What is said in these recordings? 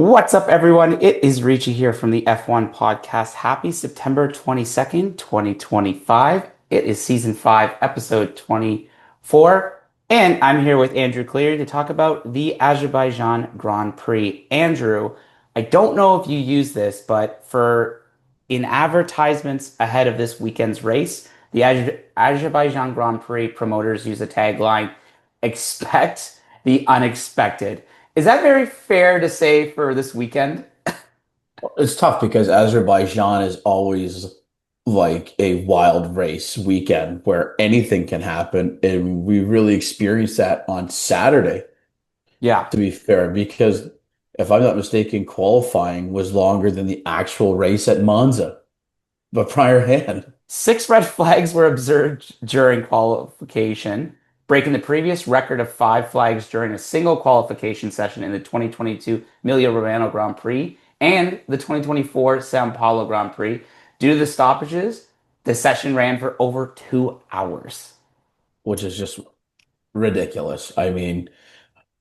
What's up, everyone? It is Richie here from the F1 podcast. Happy September 22nd, 2025. It is season 5, episode 24. And I'm here with Andrew Cleary to talk about the Azerbaijan Grand Prix. Andrew, I don't know if you use this, but for in advertisements ahead of this weekend's race, the Azerbaijan Grand Prix promoters use a tagline, expect the unexpected. Is that very fair to say for this weekend? It's tough because Azerbaijan is always like a wild race weekend where anything can happen. And we really experienced that on Saturday, Yeah. to be fair, because if I'm not mistaken, qualifying was longer than the actual race at Monza, but prior hand. Six red flags were observed during qualification, breaking the previous record of five flags during a single qualification session in the 2022 Emilia-Romagna Grand Prix and the 2024 Sao Paulo Grand Prix. Due to the stoppages, the session ran for over 2 hours. Which is just ridiculous. I mean,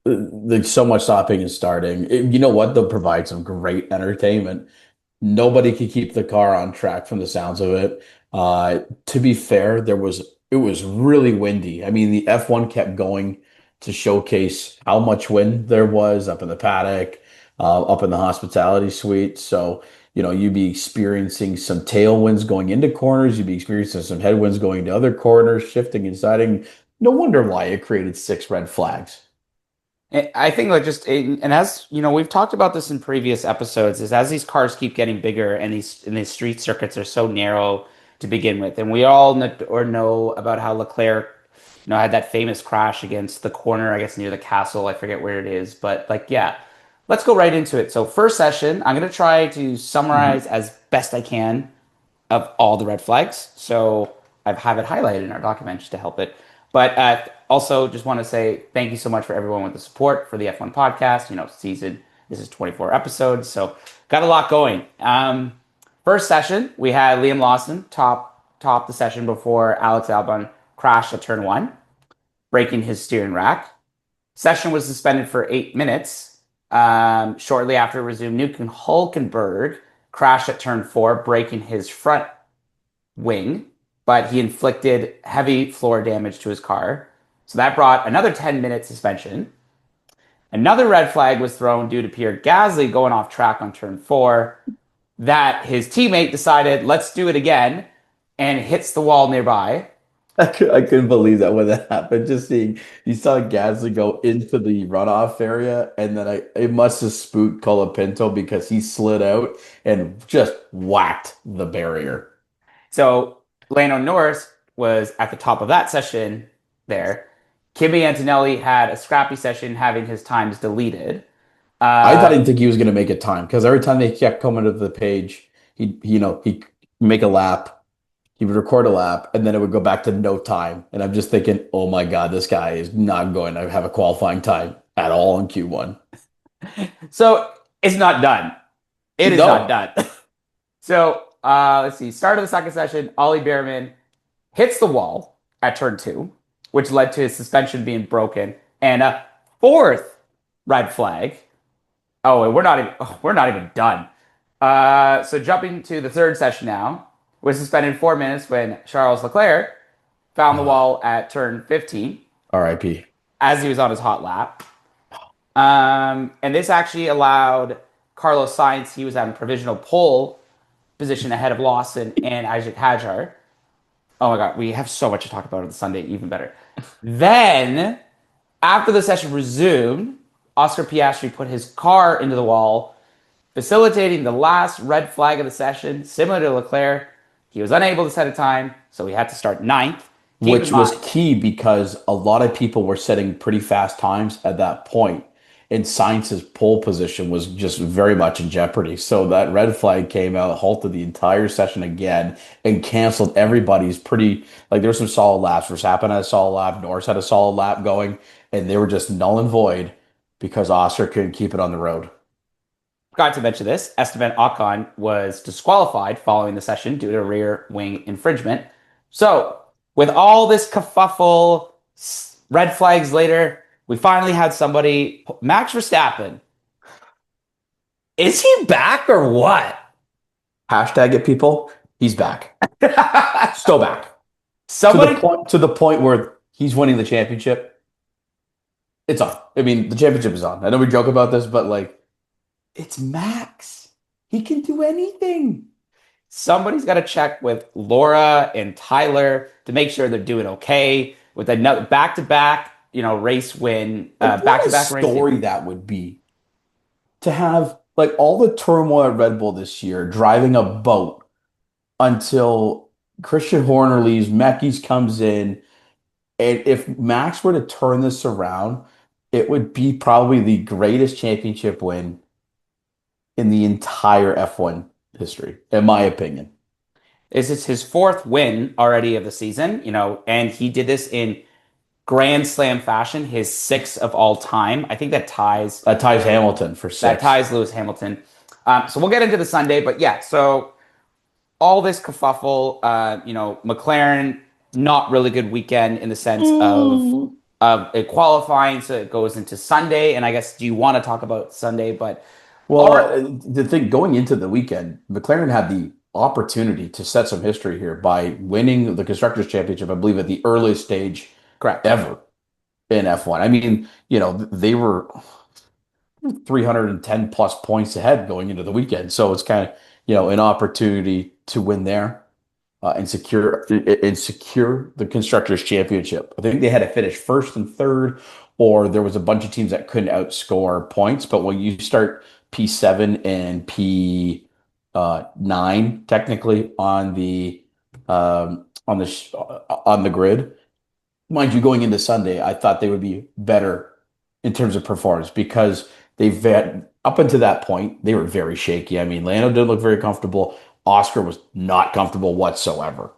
there's so much stopping and starting. You know what? They'll provide some great entertainment. Nobody could keep the car on track from the sounds of it. To be fair, it was really windy. I mean, the F1 kept going to showcase how much wind there was up in the paddock, up in the hospitality suite. So, you'd be experiencing some tailwinds going into corners, you'd be experiencing some headwinds going to other corners, shifting and siding. No wonder why it created six red flags. I think like and as you know, we've talked about this in previous episodes, is as these cars keep getting bigger and these street circuits are so narrow to begin with, and we all know about how Leclerc, had that famous crash against the corner, I guess near the castle. I forget where it is, but like, yeah, let's go right into it. So first session, I'm gonna try to summarize as best I can of all the red flags. So I have it highlighted in our document just to help it. But also just want to say thank you so much for everyone with the support for the F1 podcast. This is 24 episodes, so got a lot going. First session, we had Liam Lawson top the session before Alex Albon crashed at turn one, breaking his steering rack. Session was suspended for 8 minutes. Shortly after it resumed, Nico Hülkenberg crashed at turn four, breaking his front wing, but he inflicted heavy floor damage to his car. So that brought another 10-minute suspension. Another red flag was thrown due to Pierre Gasly going off track on turn four, that his teammate decided, let's do it again, and hits the wall nearby. I couldn't believe that when that happened. Just seeing, you saw Gasly go into the runoff area, and then it must have spooked Colapinto because he slid out and just whacked the barrier. So Lando Norris was at the top of that session there. Kimi Antonelli had a scrappy session having his times deleted. Didn't think he was going to make a time because every time they kept coming to the page, he'd make a lap, he would record a lap, and then it would go back to no time. And I'm just thinking, oh my God, this guy is not going to have a qualifying time at all in Q1. So it's not done. It is not No. done. So let's see. Start of the second session, Ollie Behrman hits the wall at turn two, which led to his suspension being broken, and a fourth red flag. Oh, and we're not even done. So jumping to the third session now, was suspended 4 minutes when Charles Leclerc found the wall at turn 15 RIP. as he was on his hot lap. And this actually allowed Carlos Sainz, he was having provisional pole position ahead of Lawson and Isaac Hadjar. Oh my God, we have so much to talk about on the Sunday, even better. Then, after the session resumed, Oscar Piastri put his car into the wall, facilitating the last red flag of the session. Similar to Leclerc, he was unable to set a time, so he had to start ninth. Which was key because a lot of people were setting pretty fast times at that point, and Sainz's pole position was just very much in jeopardy. So that red flag came out, halted the entire session again, and canceled everybody's like there were some solid laps. Verstappen had a solid lap, Norris had a solid lap going, and they were just null and void because Oscar couldn't keep it on the road. Forgot to mention this. Esteban Ocon was disqualified following the session due to rear wing infringement. So, with all this kerfuffle, red flags later, we finally had somebody, Max Verstappen, Is he back or what? Hashtag it, people. He's back. Still back. Somebody, To the point where he's winning the championship. It's on. I mean, the championship is on. I know we joke about this, but like, it's Max. He can do anything. somebody's got to check with Laura and Tyler to make sure they're doing okay with another back-to-back, race win, Like, what a back-to-back race. story that would be to have like all the turmoil at Red Bull this year, driving a boat until Christian Horner leaves, Mekis comes in, and if Max were to turn this around, it would be probably the greatest championship win in the entire F1 history, in my opinion. Is this his fourth win already of the season? And he did this in Grand Slam fashion, his sixth of all time. I think That ties Hamilton for that sixth. ties Lewis Hamilton. So we'll get into the Sunday, but yeah. So all this kerfuffle, McLaren not really good weekend in the sense of it qualifying, so it goes into Sunday. And I guess, do you want to talk about Sunday? But all Well, right, the thing going into the weekend, McLaren had the opportunity to set some history here by winning the Constructors' Championship, I believe, at the earliest stage correct. ever in F1. I mean, they were 310 plus points ahead going into the weekend. So it's kind of, an opportunity to win there and secure the Constructors' Championship. I think they had to finish first and third, or there was a bunch of teams that couldn't outscore points. But when you start P7 and P9 technically on the grid, mind you, going into Sunday, I thought they would be better in terms of performance because they've had up until that point, they were very shaky. I mean, Lando didn't look very comfortable. Oscar was not comfortable whatsoever.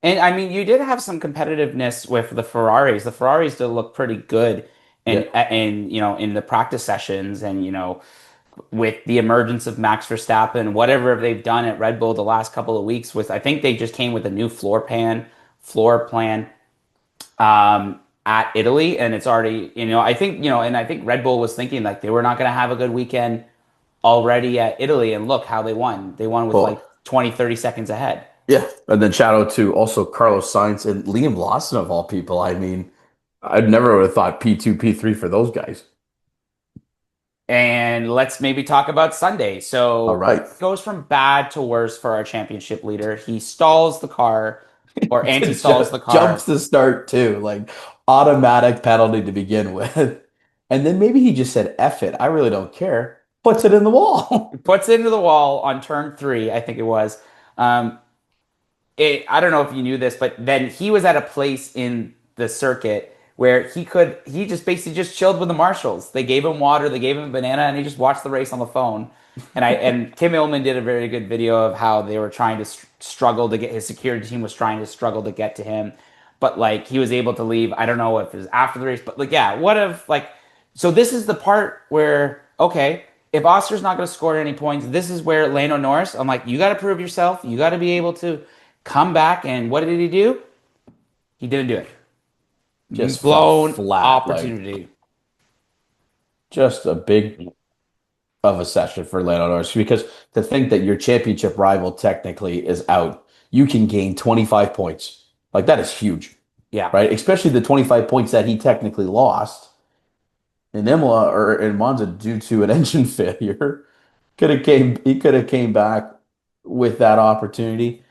And I mean, you did have some competitiveness with the Ferraris. The Ferraris did look pretty good, Yeah. and in the practice sessions, and with the emergence of Max Verstappen, whatever they've done at Red Bull the last couple of weeks, with I think they just came with a new floor plan at Italy, and it's already I think and I think Red Bull was thinking like they were not going to have a good weekend already at Italy, and look how they won. They won with like Well, 20, 30 seconds ahead. yeah. And then shout out to also Carlos Sainz and Liam Lawson of all people. I mean, I'd never would have thought P2, P3 for those guys. And let's maybe talk about Sunday. All So right. it goes from bad to worse for our championship leader. He stalls the car or anti-stalls the Jumps car. the start too, like automatic penalty to begin with. And then maybe he just said, F it. I really don't care. Puts it in the wall. Puts it into the wall on turn three, I think it was. Um, I don't know if you knew this, but then he was at a place in the circuit where he just basically just chilled with the marshals. They gave him water, they gave him a banana, and he just watched the race on the phone. And Tim Illman did a very good video of how they were trying to struggle to get his security team was trying to struggle to get to him, but like he was able to leave. I don't know if it was after the race, but like yeah, what if like so this is the part where okay, if Oscar's not going to score any points, this is where Lando Norris. I'm like, you got to prove yourself. You got to be able to come back. And what did he do? He didn't do it. Just fell Blown flat, like opportunity. just a big of a session for Lando Norris because to think that your championship rival technically is out, you can gain 25 points. Like that is huge, Yeah. right? Especially the 25 points that he technically lost in Imola or in Monza due to an engine failure. He could have came back with that opportunity.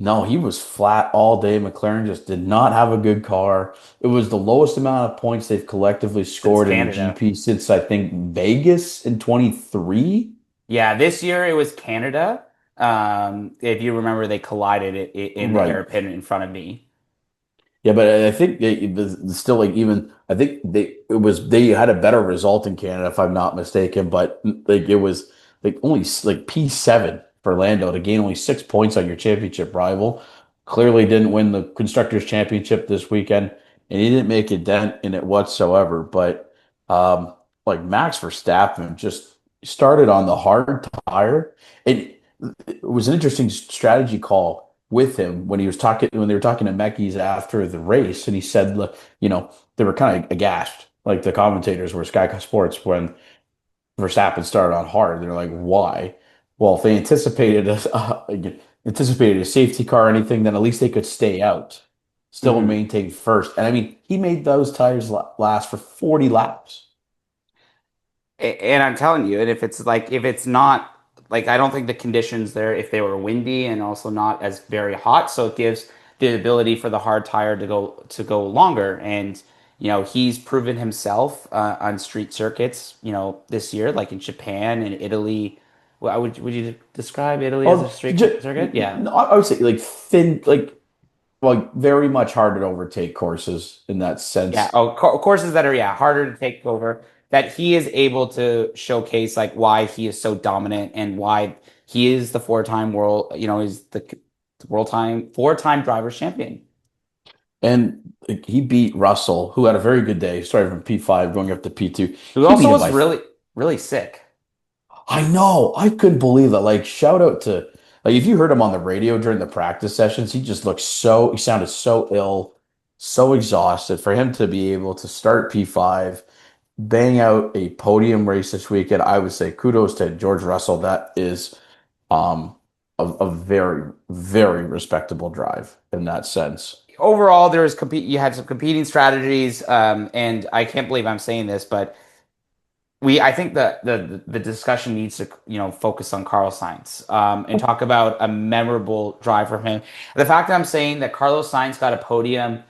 No, he was flat all day. McLaren just did not have a good car. It was the lowest amount of points they've collectively Since scored in a Canada. GP since I think Vegas in 23. Yeah. This year it was Canada. If you remember, they collided in the Right. hairpin in front of me. Yeah, but I think it was still like even I think they had a better result in Canada if I'm not mistaken, but like it was like only like P7 for Lando to gain only 6 points on your championship rival. Clearly didn't win the Constructors' Championship this weekend, and he didn't make a dent in it whatsoever. But like Max Verstappen just started on the hard tire. It was an interesting strategy call with him when they were talking to Mekis after the race, and he said, look, they were kind of aghast, like the commentators were Sky Sports when Verstappen started on hard. They're like, why? Well, if they anticipated a safety car or anything, then at least they could stay out, still Mhm. maintain first. And I mean, he made those tires last for 40 laps. And I'm telling you, and if it's not like I don't think the conditions there, if they were windy and also not as very hot, so it gives the ability for the hard tire to go longer. And he's proven himself on street circuits, this year, like in Japan and Italy. Well, would you describe Italy as a Oh, street circuit? Yeah. I would say like thin, like very much harder to overtake courses in that Yeah. sense. Oh, courses that are harder to take over. That he is able to showcase like why he is so dominant and why he is the four-time world. He's the four-time drivers champion. And like, he beat Russell, who had a very good day, started from P5 going up to P2. Who He also beat him was by really sick. I know. I couldn't believe that. Like, shout out to like if you heard him on the radio during the practice sessions, he just looked he sounded so ill, so exhausted. For him to be able to start P5, bang out a podium race this weekend, I would say kudos to George Russell. That is um a very, very respectable drive in that sense. Overall, there was compete. You had some competing strategies, and I can't believe I'm saying this, but I think that the discussion needs to focus on Carlos Sainz and talk about a memorable drive from him. The fact that I'm saying that Carlos Sainz got a podium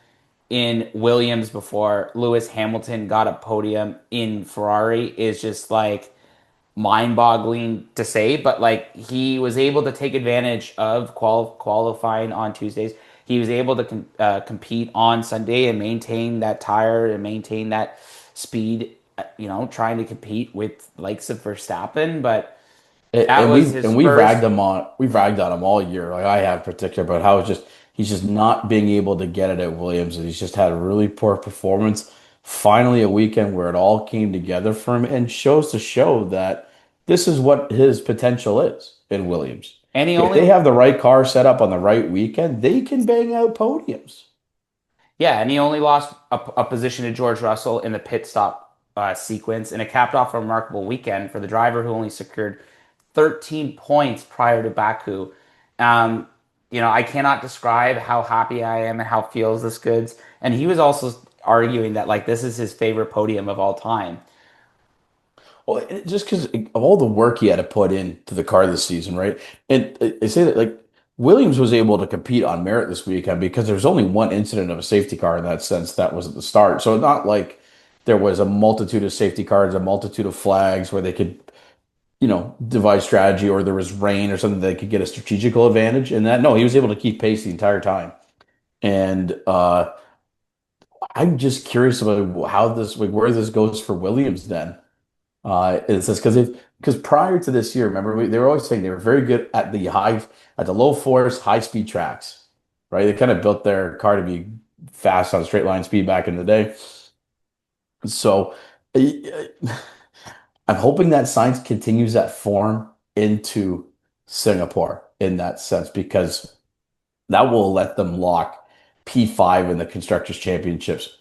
in Williams before Lewis Hamilton got a podium in Ferrari is just like mind-boggling to say, but like he was able to take advantage of qualifying on Tuesdays. He was able to compete on Sunday and maintain that tire and maintain that speed. Trying to compete with likes of Verstappen, but that was his We've first. we've ragged on him all year. Like I have particular about how it's just he's just not being able to get it at Williams, and he's just had a really poor performance. Finally, a weekend where it all came together for him and shows to show that this is what his potential is in Williams. And he If they only have the right car set up on the right weekend, they can bang out podiums. Yeah, and he only lost a position to George Russell in the pit stop sequence, and it capped off a remarkable weekend for the driver who only secured 13 points prior to Baku. Um, I cannot describe how happy I am and how feels this goods. And he was also arguing that like this is his favorite podium of all time. Well, just because of all the work he had to put into the car this season, right? And I say that like Williams was able to compete on merit this weekend because there was only one incident of a safety car in that sense that was at the start. So it's not like there was a multitude of safety cars, a multitude of flags where they could, devise strategy or there was rain or something that they could get a strategical advantage. And that no, he was able to keep pace the entire time. And I'm just curious about how this, like, where this goes for Williams then. It says because prior to this year, remember they were always saying they were very good at the low force, high speed tracks, right? They kind of built their car to be fast on straight line speed back in the day. So I'm hoping that Sainz continues that form into Singapore in that sense because that will let them lock P5 in the Constructors' Championships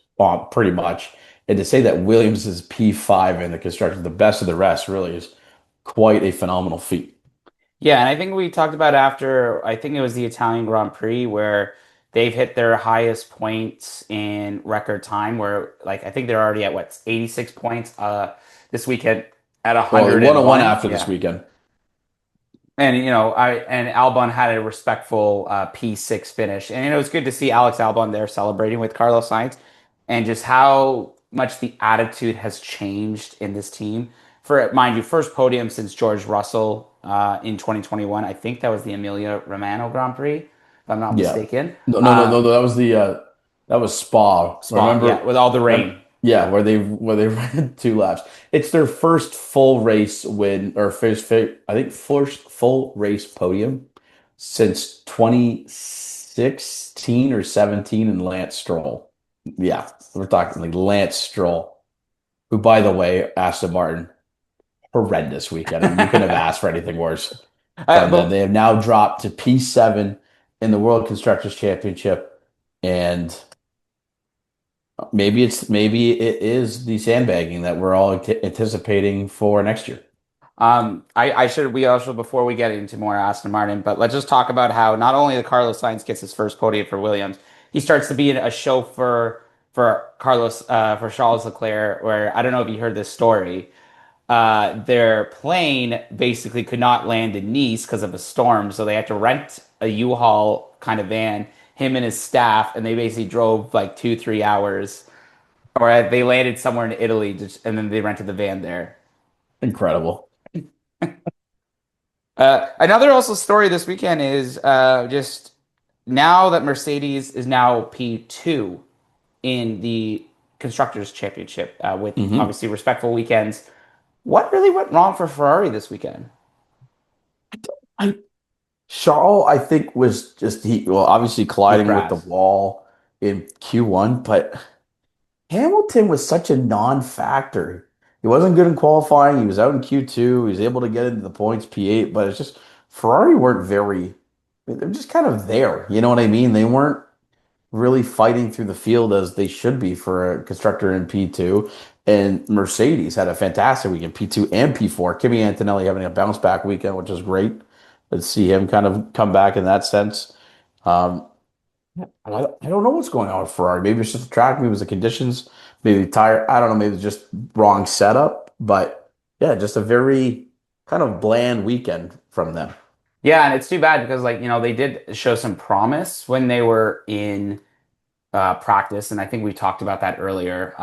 pretty much. And to say that Williams is P5 in the Constructors, the best of the rest, really is quite a phenomenal feat. Yeah, and I think we talked about after, I think it was the Italian Grand Prix where they've hit their highest points in record time where like I think they're already at what 86 points this weekend at Well, 101 101. after this Yeah. weekend. And Albon had a respectful P6 finish. And it was good to see Alex Albon there celebrating with Carlos Sainz and just how much the attitude has changed in this team. For mind you, first podium since George Russell in 2021. I think that was the Emilia Romagna Grand Prix, if I'm not Yeah. mistaken. No. That was Spa. Spa, yeah, Remember, with all the rain. yeah, where they ran 2 laps. It's their first full race win or I think first full race podium since 2016 or 17 in Lance Stroll. Yeah, we're talking like Lance Stroll, who by the way, Aston Martin, horrendous weekend. I mean, you couldn't have asked for anything worse from them. But They have now dropped to P7 in the World Constructors Championship. And Maybe it is the sandbagging that we're all anticipating for next year. I should we also before we get into more Aston Martin, but let's just talk about how not only the Carlos Sainz gets his first podium for Williams, he starts to be a chauffeur for Charles Leclerc. Where I don't know if you heard this story. Their plane basically could not land in Nice because of a storm, so they had to rent a U-Haul kind of van, him and his staff, and they basically drove like 2, 3 hours, or they landed somewhere in Italy, and then they rented the van there. Incredible. Another also story this weekend is just now that Mercedes is now P2 in the Constructors' Championship with Hmm. obviously respectful weekends. What really went wrong for Ferrari this weekend? I Charles, I think, was just well, obviously He colliding with the crashed. wall in Q1, but Hamilton was such a non-factor. He wasn't good in qualifying. He was out in Q2. He was able to get into the points P8, but it's just Ferrari weren't very, they're just kind of there. You know what I mean? They weren't really fighting through the field as they should be for a constructor in P2. And Mercedes had a fantastic weekend, P2 and P4. Kimi Antonelli having a bounce back weekend, which is great. Let's see him kind of come back in that sense. Um, I don't know what's going on with Ferrari. Maybe it's just the track, maybe it's the conditions, maybe the tire. I don't know, maybe it's just wrong setup. But yeah, just a very kind of bland weekend from them. Yeah, and it's too bad because they did show some promise when they were in practice, and I think we talked about that earlier.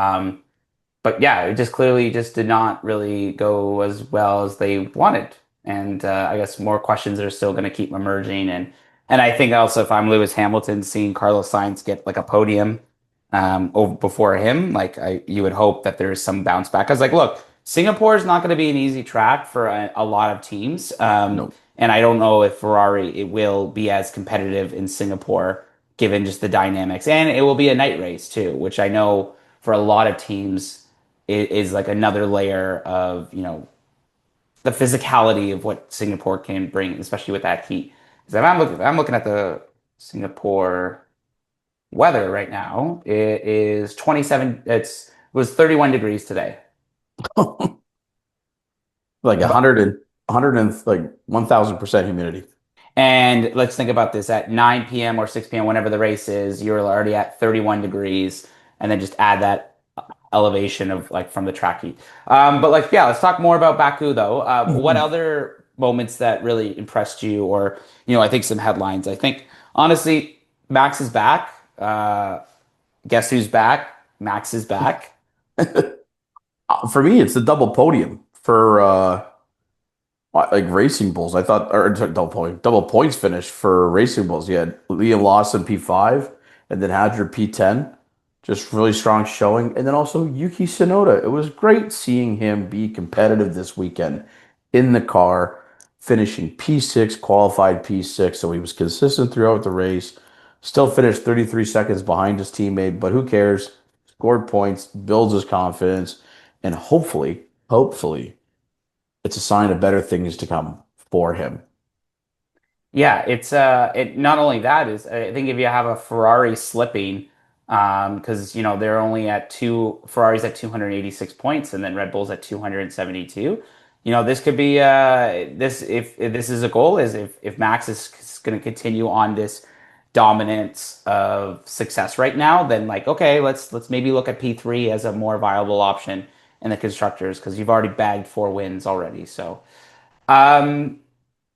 But yeah, it just clearly just did not really go as well as they wanted. And I guess more questions are still going to keep emerging. And I think also if I'm Lewis Hamilton, seeing Carlos Sainz get like a podium over before him, like you would hope that there's some bounce back. Because like, look, Singapore is not going to be an easy track for a lot of teams. No. And I don't know if Ferrari it will be as competitive in Singapore given just the dynamics. And it will be a night race too, which I know for a lot of teams is like another layer of, the physicality of what Singapore can bring, especially with that heat. Because I'm looking at the Singapore weather right now. It is 27. It was 31 degrees today. Like But 100 and like 1000% humidity. and let's think about this at 9 p.m. or 6 p.m. whenever the race is, you're already at 31 degrees, and then just add that elevation of like from the track heat. But like, yeah, let's talk more about Baku though. What other moments that really impressed you, or I think some headlines. I think honestly, Max is back. Guess who's back? Max is back. For me, it's the double podium for like Racing Bulls. I thought, or sorry, double points finish for Racing Bulls. You had Liam Lawson P5 and then Hadger P10. Just really strong showing. And then also Yuki Tsunoda. It was great seeing him be competitive this weekend in the car, finishing P6, qualified P6. So he was consistent throughout the race. Still finished 33 seconds behind his teammate, but who cares? Scored points, builds his confidence, and hopefully, it's a sign of better things to come for him. Yeah, it not only that is I think if you have a Ferrari slipping, because they're only at Ferrari's at 286 points and then Red Bull's at 272. This could be this if this is a goal is if Max is going to continue on this dominance of success right now, then like okay, let's maybe look at P3 as a more viable option in the constructors because you've already bagged 4 wins already. So. Um,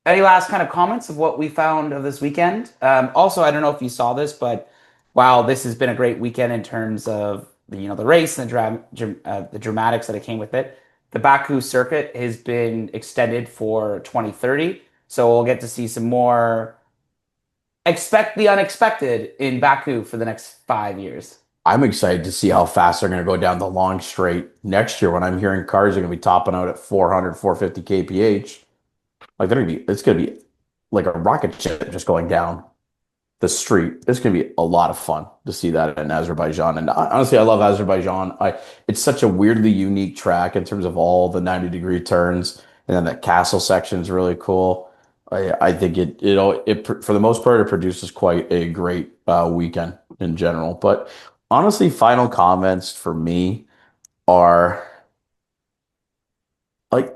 any last kind of comments of what we found of this weekend? Also, I don't know if you saw this, but wow, this has been a great weekend in terms of the race and the dramatics that it came with it. The Baku circuit has been extended for 2030, so we'll get to see some more. Expect the unexpected in Baku for the next 5 years. I'm excited to see how fast they're going to go down the long straight next year when I'm hearing cars are going to be topping out at 400, 450 kph. Like it's going to be like a rocket ship just going down the street. It's going to be a lot of fun to see that in Azerbaijan. And honestly, I love Azerbaijan. It's such a weirdly unique track in terms of all the 90-degree turns, and then that castle section is really cool. I think it for the most part it produces quite a great weekend in general. But honestly, final comments for me are like,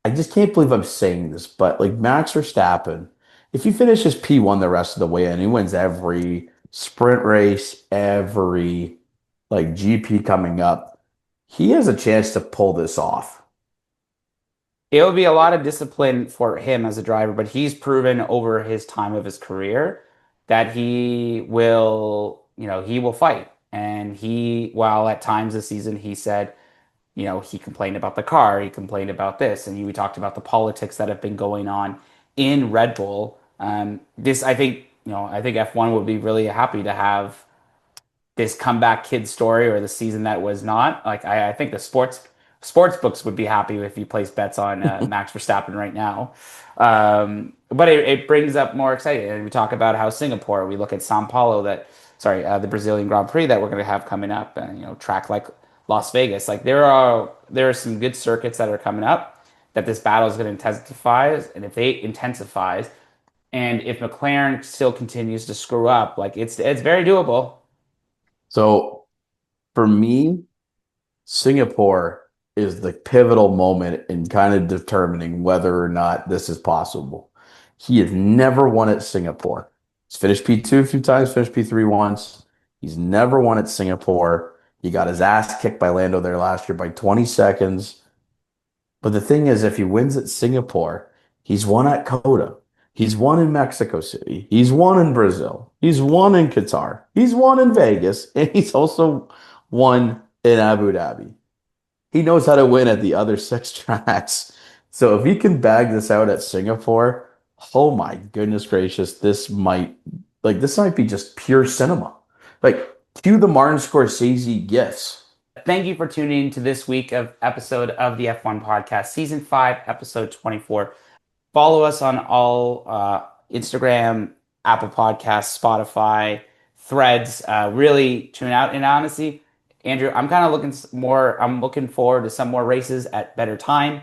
I just can't believe I'm saying this, but like Max Verstappen, if he finishes P1 the rest of the way and he wins every sprint race, every like GP coming up, he has a chance to pull this off. It would be a lot of discipline for him as a driver, but he's proven over his time of his career that he will, he will fight. And while at times this season he said, he complained about the car, he complained about this, and we talked about the politics that have been going on in Red Bull. I think, I think F1 would be really happy to have this comeback kid story or the season that was not. Like I think the sports books would be happy if you place bets on Max Verstappen right now. But it brings up more exciting. And we talk about how Singapore, we look at Sao Paulo, the Brazilian Grand Prix that we're going to have coming up, and track like Las Vegas. Like there are some good circuits that are coming up that this battle is going to intensify, and if they intensifies, and if McLaren still continues to screw up, like it's very doable. So for me, Singapore is the pivotal moment in kind of determining whether or not this is possible. He has never won at Singapore. He's finished P2 a few times, finished P3 once. He's never won at Singapore. He got his ass kicked by Lando there last year by 20 seconds. But the thing is, if he wins at Singapore, he's won at Coda. He's won in Mexico City. He's won in Brazil. He's won in Qatar. He's won in Vegas. And he's also won in Abu Dhabi. He knows how to win at the other six tracks. So if he can bag this out at Singapore, oh my goodness gracious, this might be just pure cinema. Like cue the Martin Scorsese gifts. Thank you for tuning in to this week of episode of the F1 podcast, season 5, episode 24. Follow us on all Instagram, Apple Podcasts, Spotify, Threads. Really tune out. And honestly, Andrew, I'm looking forward to some more races at better time.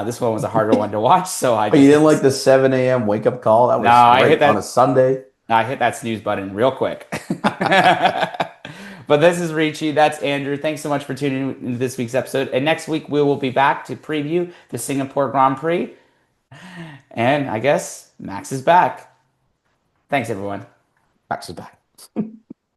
This one was a harder one to watch, so I Oh, you just didn't like the 7 a.m. wake up call? That no, was great on a Sunday. I hit that snooze button real quick. But this is Ricci. That's Andrew. Thanks so much for tuning in to this week's episode. And next week we will be back to preview the Singapore Grand Prix. And I guess Max is back. Thanks, everyone. Max is back.